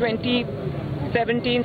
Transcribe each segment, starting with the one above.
2017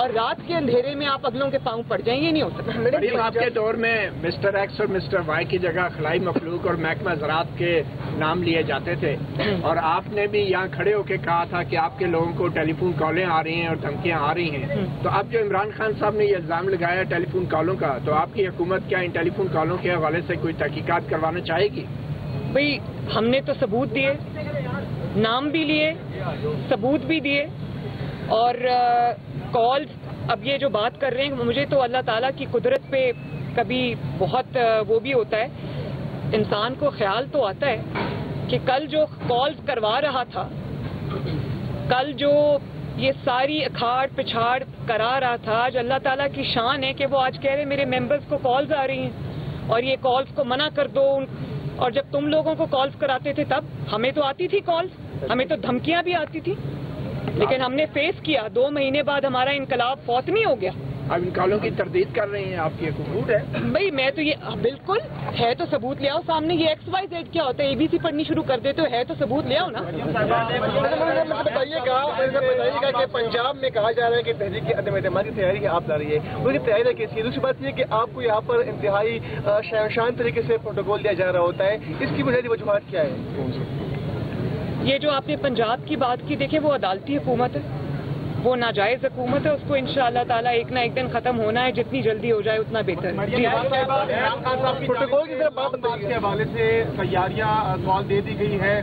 اور رات کے اندھیرے میں آپ اگلوں کے پاؤں پڑ جائیں. یہ نہیں ہو سکتا. آپ کے دور میں مسٹر ایکس اور مسٹر وائی کی جگہ خلائی مخلوق اور محکمہ زراعت کے نام لیے جاتے تھے اور آپ نے بھی یہاں کھڑے ہو کے کہا تھا کہ آپ کے لوگوں کو ٹیلی فون کالیں آ رہی ہیں اور دھمکیاں آ رہی ہیں. تو اب جو عمران خان صاحب نے یہ الزام لگایا ٹیلی فون کالوں کا, تو آپ کی حکومت کیا ان ٹیلی فون کالوں کے حوالے سے کوئی تحقیقات کروانا چاہے گی؟ بھئی ہم نے تو ثبوت دیے, نام بھی لیے, ثبوت بھی دیے, اور کالز اب یہ جو بات کر رہے ہیں, مجھے تو اللہ تعالیٰ کی قدرت پہ کبھی بہت وہ بھی ہوتا ہے, انسان کو خیال تو آتا ہے کہ کل جو کالز کروا رہا تھا, کل جو یہ ساری اکھاڑ پچھاڑ کرا رہا تھا, آج اللہ تعالیٰ کی شان ہے کہ وہ آج کہہ رہے میرے ممبرز کو کالز آ رہی ہیں اور یہ کالز کو منع کر دو. اور جب تم لوگوں کو کالز کراتے تھے تب ہمیں تو آتی تھی کالز, ہمیں تو دھمکیاں بھی آتی تھی, لیکن ہم نے فیس کیا. 2 مہینے بعد ہمارا انقلاب فوت نہیں ہو گیا. اب ان کالوں کی تردید کر رہی ہیں آپ کی حکومت ہے؟ بھائی میں تو یہ بالکل ہے تو ثبوت لے آؤ سامنے. یہ XYZ کیا ہوتا ہے, ABC پڑھنی شروع کر دے تو ہے تو ثبوت لے آؤ نا. بتائیے گا کہ پنجاب میں کہا جا رہا ہے کہ تحریک عدم اعتماد کی تیاری آپ لا رہی ہے, اس کی تیاری کیسی ہے؟ دوسری بات یہ کہ آپ کو یہاں پر انتہائی شان طریقے سے پروٹوکول دیا جا رہا ہوتا ہے, اس کی بنیادی وجوہات کیا ہے؟ یہ جو آپ نے پنجاب کی بات کی, دیکھیں وہ عدالتی حکومت ہے, وہ ناجائز حکومت ہے, اس کو انشاءاللہ تعالیٰ ایک نہ ایک دن ختم ہونا ہے. جتنی جلدی ہو جائے اتنا بہتر ہے. پروٹوکول کی بات کے حوالے سے تیاریاں کال دے دی گئی ہے,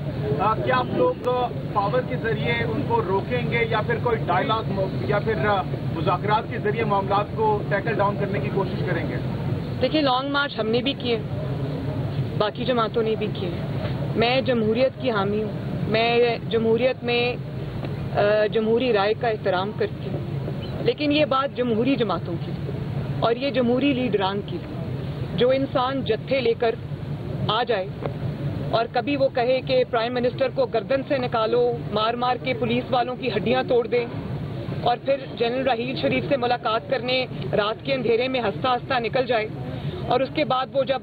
کیا آپ لوگ پاور کے ذریعے ان کو روکیں گے یا پھر کوئی ڈائلاگ یا پھر مذاکرات کے ذریعے معاملات کو ٹیکل ڈاؤن کرنے کی کوشش کریں گے؟ دیکھیں لانگ مارچ ہم نے بھی کیے, باقی جماعتوں نے بھی کیے. میں جمہوریت کی حامی ہوں, میں جمہوریت میں جمہوری رائے کا احترام کرتی ہوں, لیکن یہ بات جمہوری جماعتوں کی اور یہ جمہوری لیڈران کی. جو انسان جتھے لے کر آ جائے اور کبھی وہ کہے کہ پرائم منسٹر کو گردن سے نکالو, مار مار کے پولیس والوں کی ہڈیاں توڑ دیں, اور پھر جنرل راحیل شریف سے ملاقات کرنے رات کے اندھیرے میں ہنستا ہنستا نکل جائے, اور اس کے بعد وہ جب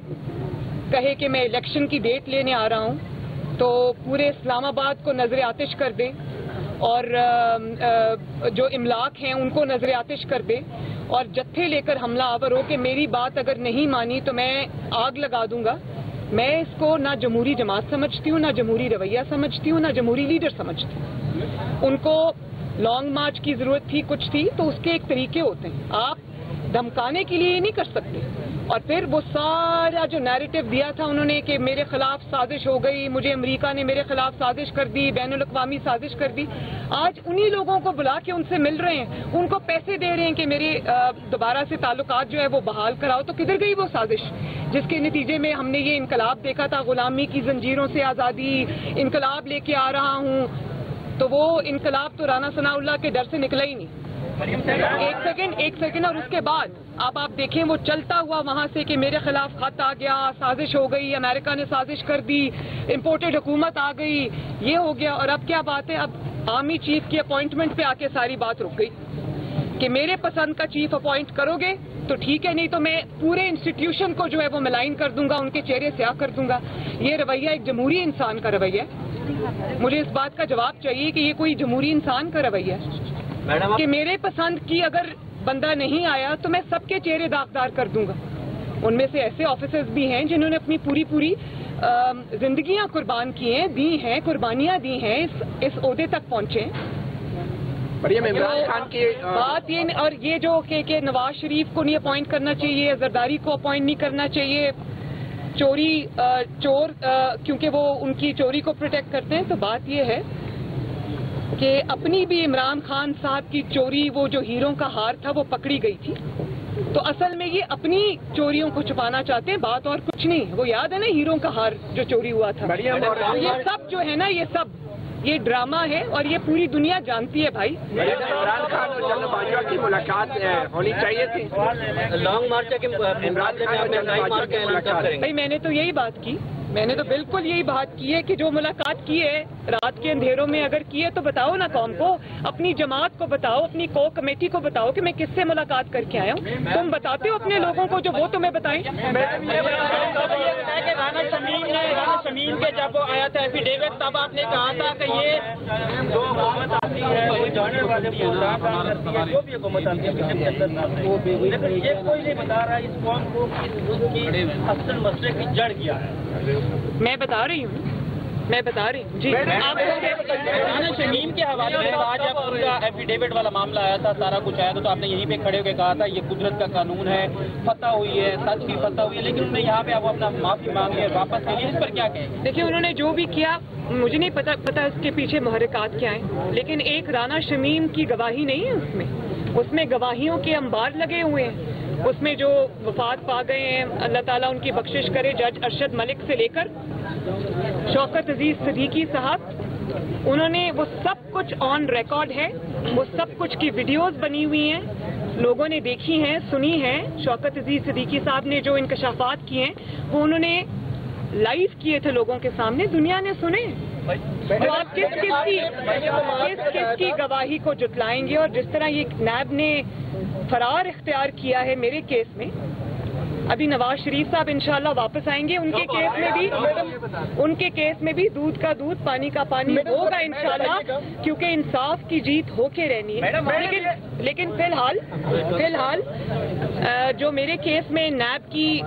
کہے کہ میں الیکشن کی ڈیٹ لینے آ رہا ہوں تو پورے اسلام آباد کو نظر آتش کر دیں اور جو املاک ہیں ان کو نظر آتش کر دے اور جتھے لے کر حملہ آور ہو کہ میری بات اگر نہیں مانی تو میں آگ لگا دوں گا. میں اس کو نہ جمہوری جماعت سمجھتی ہوں, نہ جمہوری رویہ سمجھتی ہوں, نہ جمہوری لیڈر سمجھتی ہوں. ان کو لانگ مارچ کی ضرورت تھی, کچھ تھی, تو اس کے ایک طریقے ہوتے ہیں. آپ دھمکانے کے لیے یہ نہیں کر سکتے. اور پھر وہ سارا جو نیریٹو دیا تھا انہوں نے کہ میرے خلاف سازش ہو گئی, مجھے امریکہ نے میرے خلاف سازش کر دی, بین الاقوامی سازش کر دی. آج انہی لوگوں کو بلا کے ان سے مل رہے ہیں, ان کو پیسے دے رہے ہیں کہ میرے دوبارہ سے تعلقات جو ہے وہ بحال کراؤ. تو کدھر گئی وہ سازش جس کے نتیجے میں ہم نے یہ انقلاب دیکھا تھا, غلامی کی زنجیروں سے آزادی, انقلاب لے کے آ رہا ہوں. تو وہ انقلاب تو رانا ثناء اللہ کے ڈر سے نکلا ہی نہیں. ایک سیکنڈ اور اس کے بعد اب آپ دیکھیں وہ چلتا ہوا وہاں سے کہ میرے خلاف خط آ گیا, سازش ہو گئی, امریکہ نے سازش کر دی, امپورٹڈ حکومت آ گئی, یہ ہو گیا. اور اب کیا بات ہے, اب آرمی چیف کی اپوائنٹمنٹ پہ آ کے ساری بات رک گئی کہ میرے پسند کا چیف اپوائنٹ کرو گے تو ٹھیک ہے, نہیں تو میں پورے انسٹیٹیوشن کو جو ہے وہ ملائن کر دوں گا, ان کے چہرے سیاہ کر دوں گا. یہ رویہ ایک جمہوری انسان کا رویہ ہے. مجھے اس بات کا جواب چاہیے کہ یہ کوئی جمہوری انسان کا رویہ ہے کہ میرے پسند کی اگر بندہ نہیں آیا تو میں سب کے چہرے داغدار کر دوں گا. ان میں سے ایسے آفیسرز بھی ہیں جنہوں نے اپنی پوری زندگیاں قربان کی ہیں, دی ہیں, قربانیاں دی ہیں, اس عہدے تک پہنچے ہیں. عمران خان کی بات یہ, اور یہ جو کہ نواز شریف کو نہیں اپوائنٹ کرنا چاہیے, زرداری کو اپوائنٹ نہیں کرنا چاہیے, چور کیونکہ وہ ان کی چوری کو پروٹیکٹ کرتے ہیں. تو بات یہ ہے کہ اپنی بھی عمران خان صاحب کی چوری, وہ جو ہیروں کا ہار تھا وہ پکڑی گئی تھی, تو اصل میں یہ اپنی چوریوں کو چھپانا چاہتے ہیں, بات اور کچھ نہیں. وہ یاد ہے نا ہیروں کا ہار جو چوری ہوا تھا, یہ سب جو ہے نا یہ سب یہ ڈرامہ ہے اور یہ پوری دنیا جانتی ہے. بھائی عمران خان اور جنرل باجوہ کی ملاقات ہونی چاہیے تھی. لانگ مارچ کے عمران خان اور جنرل باجوہ کی ملاقات. بھائی میں نے تو یہی بات کی, میں نے تو بالکل یہی بات کی ہے کہ جو ملاقات کی ہے رات کے اندھیروں میں اگر کی ہے تو بتاؤ نا قوم کو, اپنی جماعت کو بتاؤ, اپنی کو کمیٹی کو بتاؤ کہ میں کس سے ملاقات کر کے آیا ہوں. تم بتاتے ہو اپنے لوگوں کو جو وہ تمہیں بتائیں. رانا شمیم کے جب وہ آیا تھا ایفیڈیوٹ, تب آپ نے کہا تھا کہ یہ آنے والے پروگرام کرتی ہے جو بھی حکومت آتی ہے لیکن یہ کوئی نہیں بتا رہا اس قوم کو اس کی اصل مسئلے کی جڑ کیا ہے. میں بتا رہی ہوں جی. رانا شمیم کے حوالے سے آج آپ کا ایفیڈیوٹ والا معاملہ آیا تھا, سارا کچھ آیا تھا, تو آپ نے یہیں پہ کھڑے ہو کے کہا تھا یہ قدرت کا قانون ہے, فتح ہوئی ہے, سچ کی فتح ہوئی ہے, لیکن انہوں نے یہاں پہ آپ اپنا معافی مانگی ہے, واپس لے لی. اس پر کیا کہیں؟ دیکھیے انہوں نے جو بھی کیا مجھے نہیں پتا اس کے پیچھے محرکات کیا ہیں, لیکن ایک رانا شمیم کی گواہی نہیں ہے اس میں گواہیوں کے انبار لگے ہوئے ہیں. اس میں جو وفات پا گئے ہیں اللہ تعالیٰ ان کی بخشش کرے, جج ارشد ملک سے لے کر شوکت عزیز صدیقی صاحب, انہوں نے وہ سب کچھ آن ریکارڈ ہے, وہ سب کچھ کی ویڈیوز بنی ہوئی ہیں, لوگوں نے دیکھی ہیں, سنی ہیں. شوکت عزیز صدیقی صاحب نے جو انکشافات کیے ہیں وہ انہوں نے لائیو کیے تھے لوگوں کے سامنے, دنیا نے سنے. تو آپ کس کی گواہی کو جتلائیں گے؟ اور جس طرح یہ نیب نے فرار اختیار کیا ہے میرے کیس میں, ابھی نواز شریف صاحب انشاءاللہ واپس آئیں گے, ان کے کیس میں بھی دودھ کا دودھ پانی کا پانی ہوگا انشاءاللہ, کیونکہ انصاف کی جیت ہو کے رہنی ہے. لیکن فی الحال جو میرے کیس میں نیب کی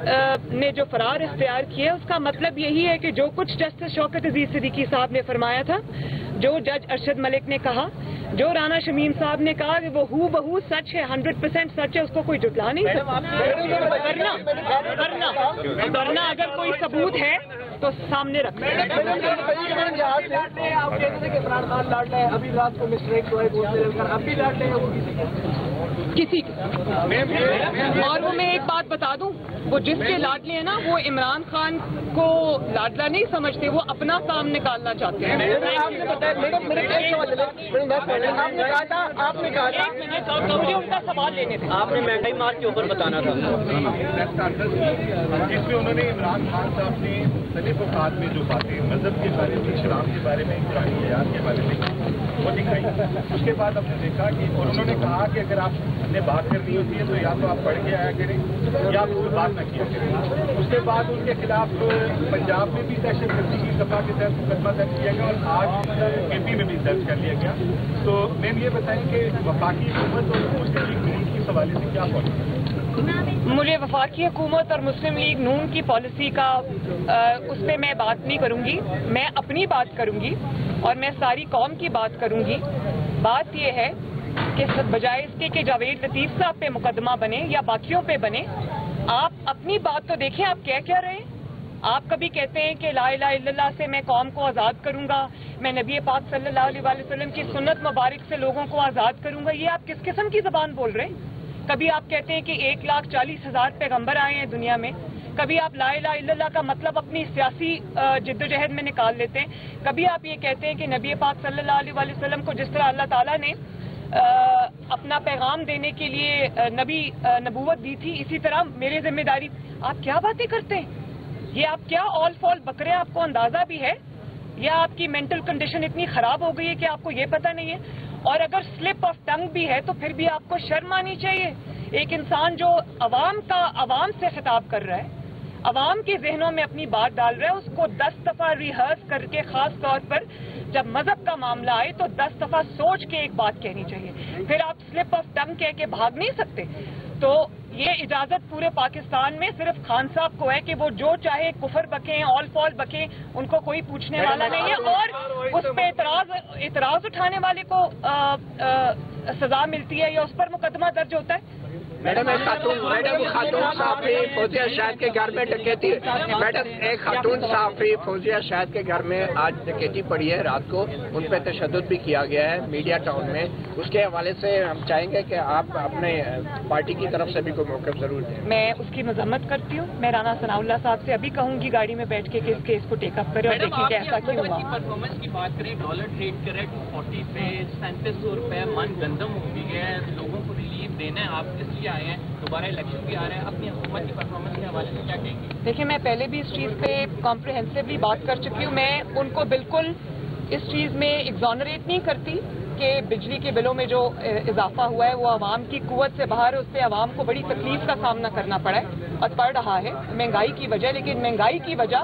نے جو فرار اختیار کیا ہے اس کا مطلب یہی ہے کہ جو کچھ جسٹس شوکت عزیز صدیقی صاحب نے فرمایا تھا, جو جج ارشد ملک نے کہا, جو رانا شمیم صاحب نے کہا کہ وہ ہو بہو سچ ہے, 100% سچ ہے, اس کو کوئی جھٹلا نہیں سکتا. ورنہ اگر کوئی ثبوت ہے تو سامنے رکھنا. عمران خان لاڈ لے, ابھی رات کو مسٹر ایک اب بھی لاڈ لے کسی اور وہ میں ایک بات بتا دوں, وہ جس کے لاڈلے ہیں نا وہ عمران خان کو لاڈلا نہیں سمجھتے, وہ اپنا کام نکالنا چاہتے ہیں. مجھے ان کا سوال لینے تھے. آپ نے مہنگائی مار کے اوپر بتانا تھا جس میں انہوں نے عمران خان صاحب نے مختلف اوقات میں جو باتیں مذہب کے بارے میں, اسلام کے بارے میں, قرآن آیات کے بارے میں وہ دکھائی. اس کے بعد ہم نے دیکھا کہ اور انہوں نے کہا کہ اگر آپ نے بات کرنی ہوتی ہے تو یا تو آپ پڑھ کے آیا کریں یا آپ کوئی بات نہ کیا کریں. اس کے بعد ان کے خلاف پنجاب میں بھی دہشت گردی کی دفعہ کے تحت مقدمہ درج کیا گیا اور آج MP میں بھی درج کر لیا گیا. تو میم یہ بتائیں کہ وفاقی حکومت اور مسلم لیگ نون کی حوالے سے کیا پالیسی؟ مجھے وفاقی حکومت اور مسلم لیگ نون کی پالیسی کا اس پہ میں بات نہیں کروں گی, میں اپنی بات کروں گی اور میں ساری قوم کی بات کروں گی. بات یہ ہے کہ بجائے اس کے کہ جاوید لطیف صاحب پہ مقدمہ بنے یا باقیوں پہ بنے, آپ اپنی بات تو دیکھیں آپ کیا رہے ہیں. آپ کبھی کہتے ہیں کہ لا الہ الا اللہ سے میں قوم کو آزاد کروں گا, میں نبی پاک صلی اللہ علیہ وسلم کی سنت مبارک سے لوگوں کو آزاد کروں گا. یہ آپ کس قسم کی زبان بول رہے ہیں؟ کبھی آپ کہتے ہیں کہ 1,40,000 پیغمبر آئے ہیں دنیا میں, کبھی آپ لا الہ الا اللہ کا مطلب اپنی سیاسی جدوجہد میں نکال لیتے ہیں, کبھی آپ یہ کہتے ہیں کہ نبی پاک صلی اللہ علیہ وسلم کو جس طرح اللہ تعالیٰ نے اپنا پیغام دینے کے لیے نبوت دی تھی, اسی طرح میرے ذمہ داری. آپ کیا باتیں کرتے ہیں؟ یہ آپ کیا آل فال بکرے, آپ کو اندازہ بھی ہے یا آپ کی مینٹل کنڈیشن اتنی خراب ہو گئی ہے کہ آپ کو یہ پتہ نہیں ہے؟ اور اگر سلپ آف ٹنگ بھی ہے تو پھر بھی آپ کو شرم آنی چاہیے. ایک انسان جو عوام سے خطاب کر رہا ہے, عوام کے ذہنوں میں اپنی بات ڈال رہا ہے, اس کو 10 دفعہ ریہرس کر کے, خاص طور پر جب مذہب کا معاملہ آئے تو 10 دفعہ سوچ کے ایک بات کہنی چاہیے. پھر آپ سلپ آف ٹنگ کہہ کے بھاگ نہیں سکتے. تو یہ اجازت پورے پاکستان میں صرف خان صاحب کو ہے کہ وہ جو چاہے کفر بکیں, آل فال بکیں, ان کو کوئی پوچھنے والا نہیں ہے. اور اس پہ اعتراض اٹھانے والے کو سزا ملتی ہے یا اس پر مقدمہ درج ہوتا ہے. میڈم خاتون صحافی فوزیہ شاہد کے گھر میں ڈکیتی, میڈم ایک خاتون صحافی فوزیہ شاہد کے گھر میں آج ڈکیتی پڑی ہے رات کو, ان پہ تشدد بھی کیا گیا ہے میڈیا ٹاؤن میں. اس کے حوالے سے ہم چاہیں گے کہ آپ اپنے پارٹی کی طرف سے بھی کوئی موقف ضرور دیں. میں اس کی مذمت کرتی ہوں. میں رانا ثناء اللہ صاحب سے ابھی کہوں گی گاڑی میں بیٹھ کے کہ اس کیس کو ٹیک اپ کرے اور دیکھیں کہ ایسا کیوں ہوا. پرفارمنس کی بات کریں, ڈالر ٹریڈ کرے 240 پہ 3700 روپے من گندم ہو گئی ہے, لوگوں کو ریلیف دینا ہے. آپ اس لیے آئے ہیں, دوبارہ الیکشن بھی آ رہے ہیں, اپنی حکومت کی پرفارمنس کے حوالے سے کیا کہیں گے؟ دیکھیں میں پہلے بھی اس چیز پہ کمپریہنسولی بات کر چکی ہوں. میں ان کو بالکل اس چیز میں ایگزونریٹ نہیں کرتی کہ بجلی کے بلوں میں جو اضافہ ہوا ہے وہ عوام کی قوت سے باہر, اس پہ عوام کو بڑی تکلیف کا سامنا کرنا پڑا ہے اور پڑ رہا ہے مہنگائی کی وجہ. لیکن مہنگائی کی وجہ